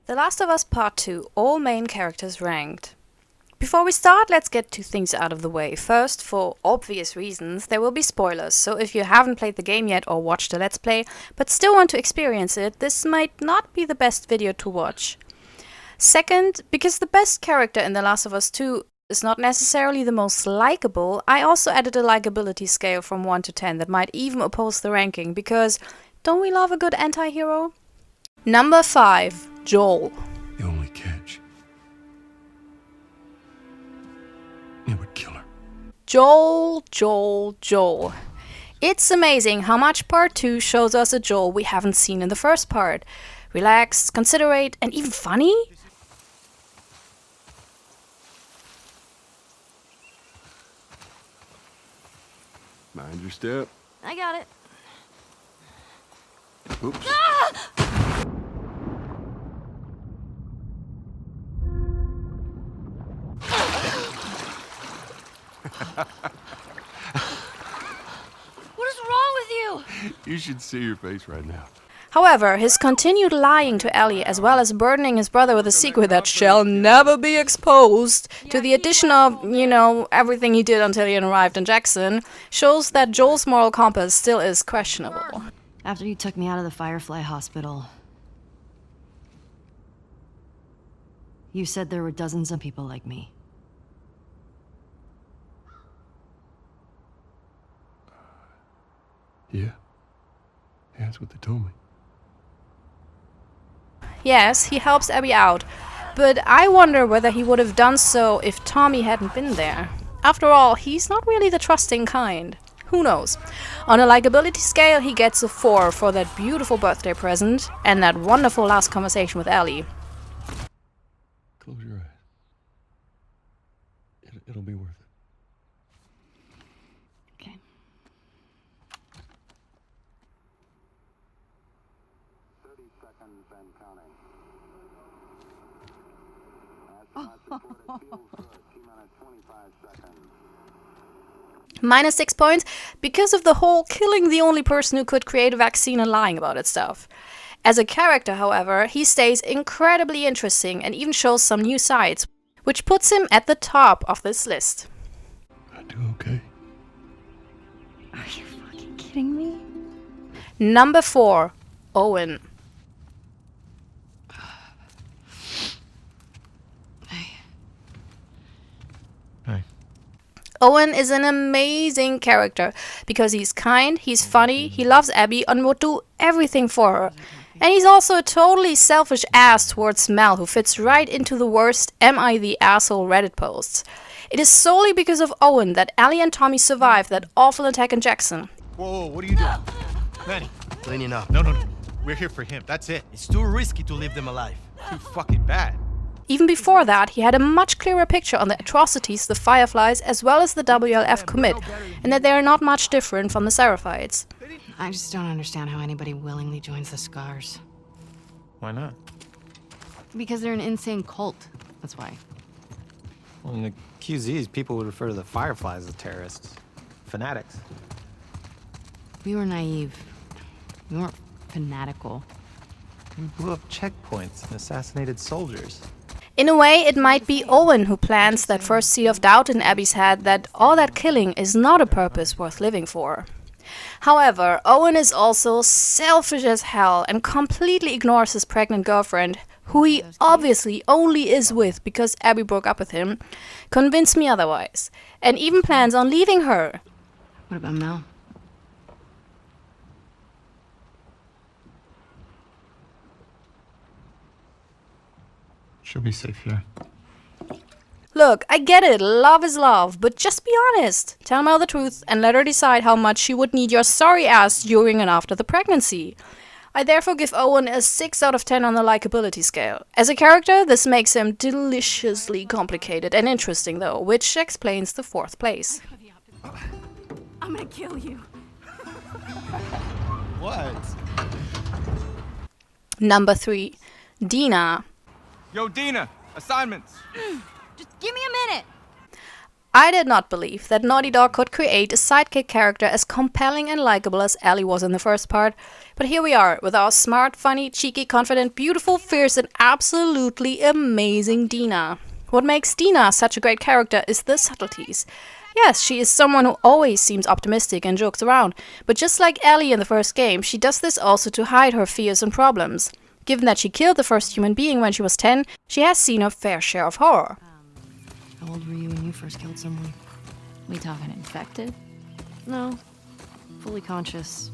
The Last of Us Part 2, all main characters ranked. Before we start, let's get two things out of the way. First, for obvious reasons, there will be spoilers, so if you haven't played the game yet or watched the Let's Play, but still want to experience it, this might not be the best video to watch. Second, because the best character in The Last of Us 2 is not necessarily the most likable, I also added a likability scale from 1 to 10 that might even oppose the ranking, because don't we love a good anti-hero? Number 5, Joel. The only catch, it would kill her. Joel. It's amazing how much part 2 shows us a Joel we haven't seen in the first part. Relaxed, considerate, and even funny? Mind your step. I got it. Oops. What is wrong with you? You should see your face right now. However, his continued lying to Ellie, as well as burdening his brother with a secret that shall never be exposed, to the addition of, everything he did until he arrived in Jackson, shows that Joel's moral compass still is questionable. After you took me out of the Firefly Hospital, you said there were dozens of people like me. Yeah. That's what they told me. Yes, he helps Abby out, but I wonder whether he would have done so if Tommy hadn't been there. After all, he's not really the trusting kind. Who knows? On a likability scale, he gets a 4 for that beautiful birthday present and that wonderful last conversation with Ellie. Close your eyes. It'll be worth it. Okay. Minus 6 points because of the whole killing the only person who could create a vaccine and lying about it stuff. As a character, however, he stays incredibly interesting and even shows some new sides, which puts him at the top of this list. I do okay. Are you fucking kidding me? Number 4, Owen. Hey. Owen is an amazing character because he's kind, he's funny, he loves Abby and would do everything for her. And he's also a totally selfish ass towards Mel, who fits right into the worst "Am I the asshole" Reddit posts. It is solely because of Owen that Ellie and Tommy survived that awful attack in Jackson. Whoa, what are you doing? Manny. Letting you know. No. We're here for him. That's it. It's too risky to leave them alive. Too fucking bad. Even before that, he had a much clearer picture on the atrocities the Fireflies as well as the WLF commit, and that they are not much different from the Seraphites. I just don't understand how anybody willingly joins the Scars. Why not? Because they're an insane cult. That's why. Well, in the QZs, people would refer to the Fireflies as terrorists. Fanatics. We were naive. We weren't fanatical. We blew up checkpoints and assassinated soldiers. In a way, it might be Owen who plants that first seed of doubt in Abby's head that all that killing is not a purpose worth living for. However, Owen is also selfish as hell and completely ignores his pregnant girlfriend, who he obviously only is with because Abby broke up with him, convince me otherwise, and even plans on leaving her. What about Mel? She'll be safe here. Look, I get it, love is love, but just be honest. Tell Mel the truth and let her decide how much she would need your sorry ass during and after the pregnancy. I therefore give Owen a 6 out of 10 on the likability scale. As a character, this makes him deliciously complicated and interesting though, which explains the 4th place. I'm gonna kill you. What? Number 3, Dina. Yo, Dina. Assignments. Just give me a minute. I did not believe that Naughty Dog could create a sidekick character as compelling and likable as Ellie was in the first part, but here we are with our smart, funny, cheeky, confident, beautiful, fierce, and absolutely amazing Dina. What makes Dina such a great character is the subtleties. Yes, she is someone who always seems optimistic and jokes around, but just like Ellie in the first game, she does this also to hide her fears and problems. Given that she killed the first human being when she was 10, she has seen her fair share of horror. How old were you when you first killed someone? We talking infected? No. Fully conscious,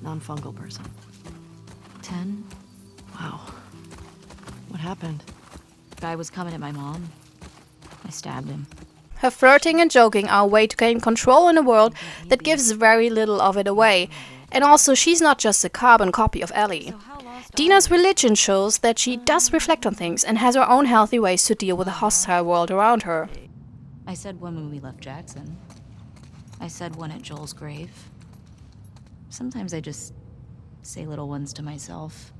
non-fungal person. 10? Wow. What happened? Guy was coming at my mom. I stabbed him. Her flirting and joking are a way to gain control in a world that gives very little of it away. And also, she's not just a carbon copy of Ellie. Dina's religion shows that she does reflect on things and has her own healthy ways to deal with the hostile world around her. I said one when we left Jackson. I said one at Joel's grave. Sometimes I just say little ones to myself.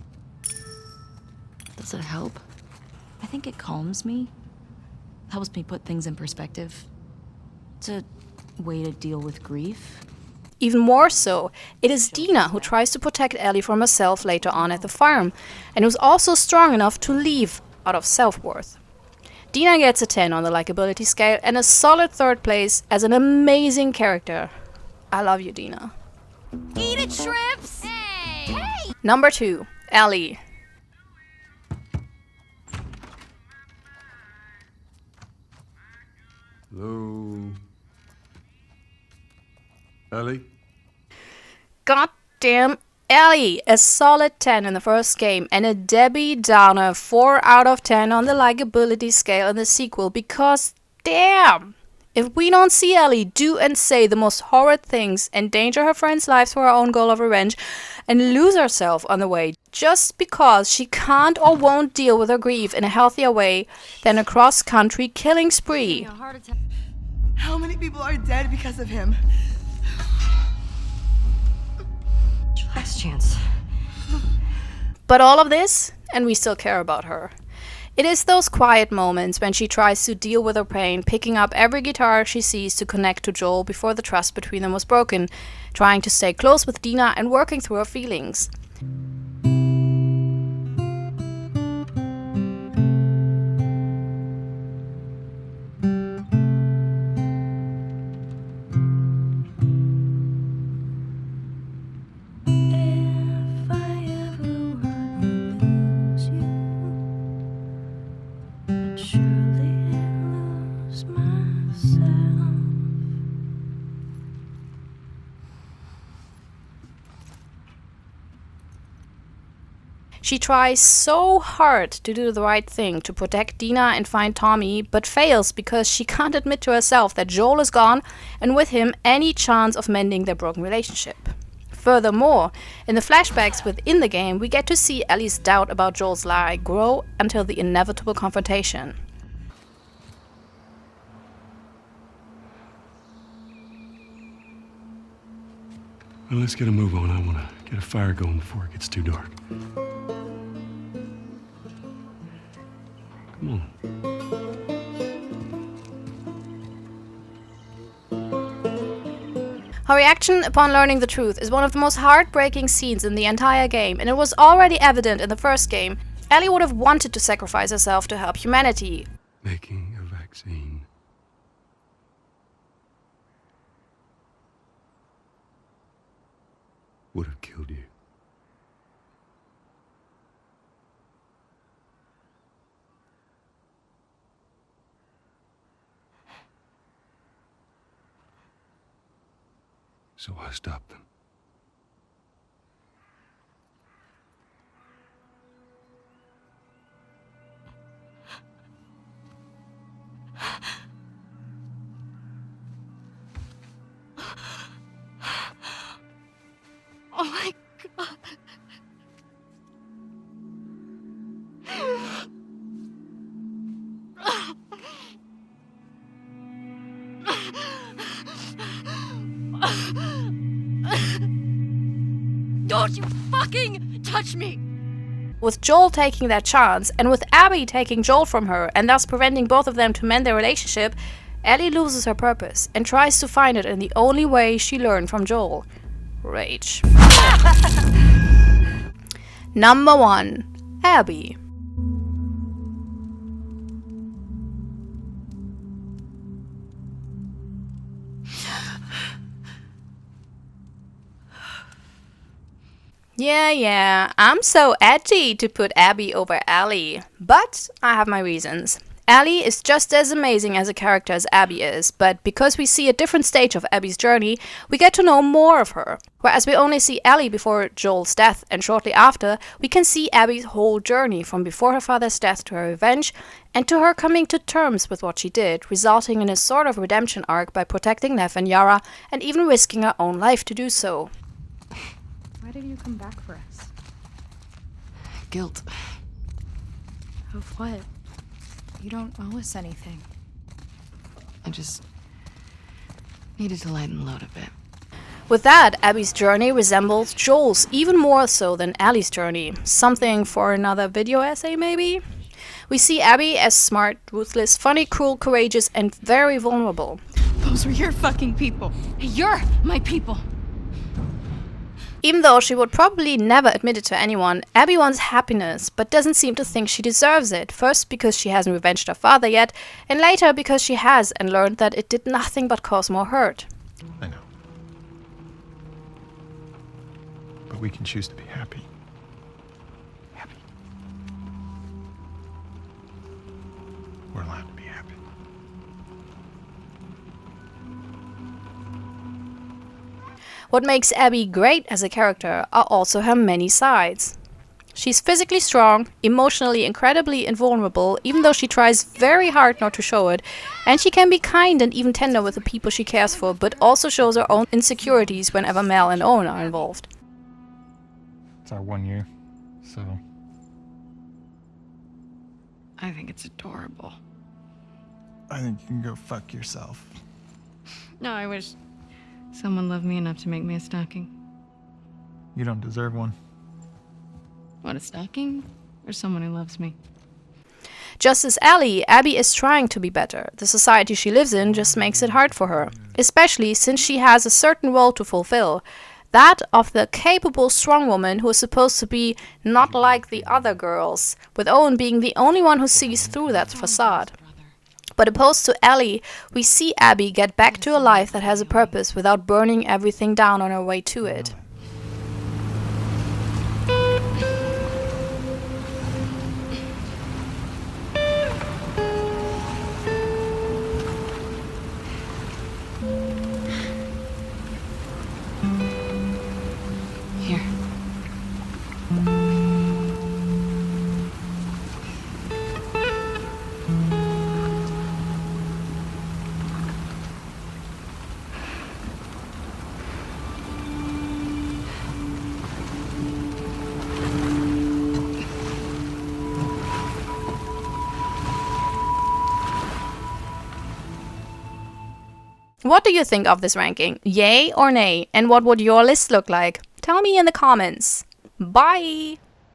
Does it help? I think it calms me. Helps me put things in perspective. It's a way to deal with grief. Even more so, it is Dina who tries to protect Ellie from herself later on at the farm, and who's also strong enough to leave out of self-worth. Dina gets a 10 on the likability scale and a solid 3rd place as an amazing character. I love you, Dina. Eat it, shrimps! Hey! Number 2, Ellie. Hello? Ellie? Goddamn Ellie! A solid 10 in the first game and a Debbie Downer 4 out of 10 on the likability scale in the sequel because damn! If we don't see Ellie do and say the most horrid things, endanger her friends' lives for her own goal of revenge, and lose herself on the way just because she can't or won't deal with her grief in a healthier way than a cross-country killing spree. How many people are dead because of him? Last chance. But all of this, and we still care about her. It is those quiet moments when she tries to deal with her pain, picking up every guitar she sees to connect to Joel before the trust between them was broken, trying to stay close with Dina and working through her feelings. She tries so hard to do the right thing to protect Dina and find Tommy, but fails because she can't admit to herself that Joel is gone and with him any chance of mending their broken relationship. Furthermore, in the flashbacks within the game, we get to see Ellie's doubt about Joel's lie grow until the inevitable confrontation. Well, let's get a move on. I want to get a fire going before it gets too dark. Come on. Her reaction upon learning the truth is one of the most heartbreaking scenes in the entire game, and it was already evident in the first game. Ellie would have wanted to sacrifice herself to help humanity. Making a vaccine. Would have killed you. So I stopped them. Oh my god. Don't you fucking touch me! With Joel taking that chance, and with Abby taking Joel from her, and thus preventing both of them to mend their relationship, Ellie loses her purpose and tries to find it in the only way she learned from Joel. Rage. Number 1. Abby. Yeah, I'm so edgy to put Abby over Ellie, but I have my reasons. Ellie is just as amazing as a character as Abby is, but because we see a different stage of Abby's journey, we get to know more of her. Whereas we only see Ellie before Joel's death and shortly after, we can see Abby's whole journey from before her father's death to her revenge and to her coming to terms with what she did, resulting in a sort of redemption arc by protecting Nev and Yara and even risking her own life to do so. Why did you come back for us? Guilt. Of what? You don't owe us anything. I just needed to lighten the load a bit. With that, Abby's journey resembles Joel's even more so than Ellie's journey. Something for another video essay, maybe? We see Abby as smart, ruthless, funny, cruel, courageous, and very vulnerable. Those were your fucking people. You're my people. Even though she would probably never admit it to anyone, Abby wants happiness, but doesn't seem to think she deserves it. First because she hasn't revenged her father yet, and later because she has and learned that it did nothing but cause more hurt. I know. But we can choose to be happy. Happy. We're allowed to be happy. What makes Abby great as a character are also her many sides. She's physically strong, emotionally incredibly invulnerable, even though she tries very hard not to show it, and she can be kind and even tender with the people she cares for, but also shows her own insecurities whenever Mel and Owen are involved. It's our 1 year, so... I think it's adorable. I think you can go fuck yourself. No, I wish someone loved me enough to make me a stocking. You don't deserve one. What, a stocking? Or someone who loves me? Just as Ellie, Abby is trying to be better. The society she lives in just makes it hard for her, especially since she has a certain role to fulfill. That of the capable, strong woman who is supposed to be not like the other girls, with Owen being the only one who sees through that facade. But opposed to Ellie, we see Abby get back to a life that has a purpose without burning everything down on her way to it. Here. What do you think of this ranking? Yay or nay? And what would your list look like? Tell me in the comments. Bye!